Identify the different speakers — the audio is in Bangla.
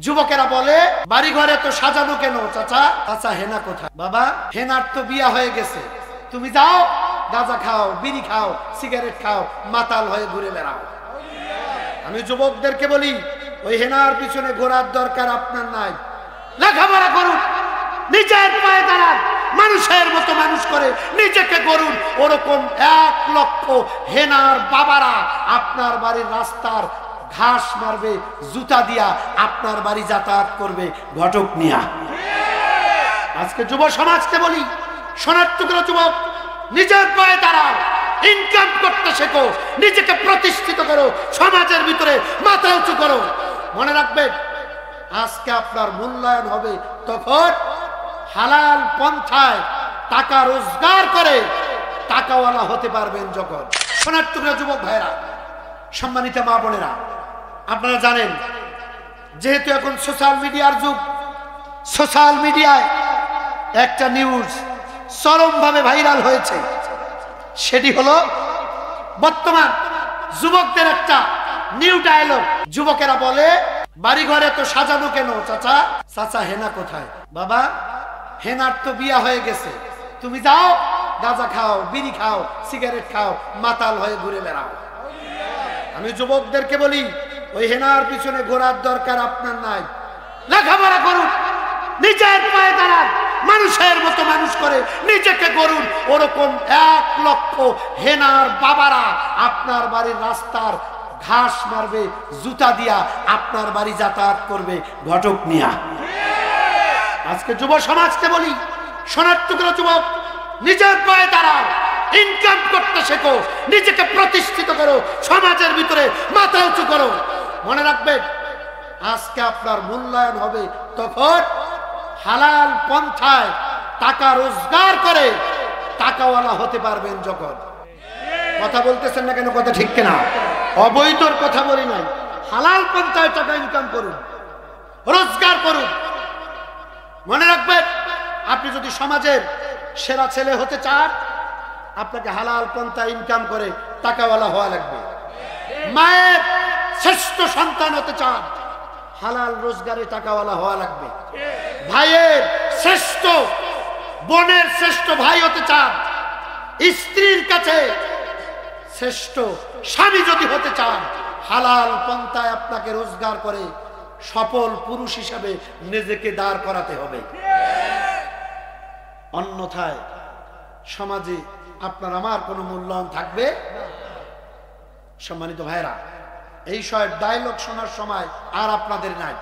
Speaker 1: যুবকেরা বলে বাড়ি ঘরে তো সাজানো কেন চাচা? চাচা হেনা কোথায়? বাবা হেনার তো বিয়া হয়ে গেছে, তুমি যাও গাঁজা খাও, বিড়ি খাও, সিগারেট খাও, মাতাল হয়ে ঘুরে বেড়াও। আমি যুবকদেরকে বলি ওই হেনার পিছনে ঘোরার দরকার আপনার নাই। লেখাপড়া করুন, নিজের পায়ে দাঁড়ান, মানুষের মতো মানুষ করে নিজেকে গড়ুন। ওরকম 1 লক্ষ হেনার বাবারা আপনার বাড়ির রাস্তার ঘাস মারবে জুতা দিয়া, আপনার বাড়ি যাতায়াত করবে ঘটক নিয়া। আজকে যুব সমাজকে বলি, সোনার টুকরো যুবক, নিজের পায়ে দাঁড়াও, ইনকাম করতে শেখো, নিজেকে প্রতিষ্ঠিত করো, সমাজের ভিতরে মাথা উঁচু করো। মনে রাখবেন, আজকে আপনার মূল্যায়ন হবে তখন হালাল পন্থায় টাকা রোজগার করে টাকাওয়ালা হতে পারবেন যখন। সোনার টুকরা যুবক ভাইরা, সম্মানিত মা বোনেরা, আপনারা জানেন যেহেতু এখন সোশ্যাল মিডিয়ার যুগ, সোশ্যাল মিডিয়ায় একটা নিউজ চরমভাবে ভাইরাল হয়েছে। সেটি হলো বর্তমান যুবকদের একটা নিউ ডায়লগ। যুবকেরা বলে বাড়ি ঘরে তো সাজানো কেন চাচা? চাচা হেনা কোথায়? বাবা হেনার তো বিয়া হয়ে গেছে, তুমি যাও গাঁজা খাও, বিড়ি খাও, সিগারেট খাও, মাতাল হয়ে ঘুরে বেড়াও। আমি যুবকদেরকে বলি ওই হেনার পিছনে ঘোরার দরকার আপনার নাই। লেখাপড়া করুন, নিজের পায়ে দাঁড়ান, মানুষের মতো মানুষ করে নিজেকে গড়ুন। ওরকম 1 লক্ষ হেনার বাবারা আপনার বাড়ির রাস্তার ঘাস মারবে জুতা দিয়া, আপনার বাড়ি যাতায়াত করবে ঘটক নিয়া। আজকে যুব সমাজকে বলি, সোনার টুকরো যুবক, নিজের পায়ে দাঁড়াও, ইনকাম করতে শেখো, নিজেকে প্রতিষ্ঠিত করো, সমাজের ভিতরে মাথা উঁচু করো। মনে রাখবেন, আজকে আপনার মূল্যায়ন হবে তখন হালাল পন্থায় টাকা রোজগার করে টাকাওয়ালা হতে পারবেন যখন। কথা বলতেছেন না কেন? কথা ঠিক কিনা? অবৈধর কথা বলি নাই, হালাল পন্থায় টাকা ইনকাম করুন, রোজগার করুন। মনে রাখবেন, আপনি যদি সমাজের সেরা ছেলে হতে চান, আপনাকে হালাল পন্থা ইনকাম করে টাকাওয়ালা হওয়া লাগবে। মায়ের শ্রেষ্ঠ সন্তান হতে চান, হালাল রোজগারে টাকাওয়ালা হওয়া লাগবে। ভাইয়ের শ্রেষ্ঠ, বোনের শ্রেষ্ঠ ভাই হতে চান, স্ত্রীর কাছে শ্রেষ্ঠ স্বামী যদি হতে চান, হালাল পন্থায় আপনাকে রোজগার করে সফল পুরুষ হিসাবে নিজেকে দাঁড় করাতে হবে। অন্যথায় সমাজে আপনার আমার কোনো মূল্যায়ন থাকবে। সম্মানিত ভাইরা, এই সব ডায়লগ শোনার সময় আর আপনাদের নাই।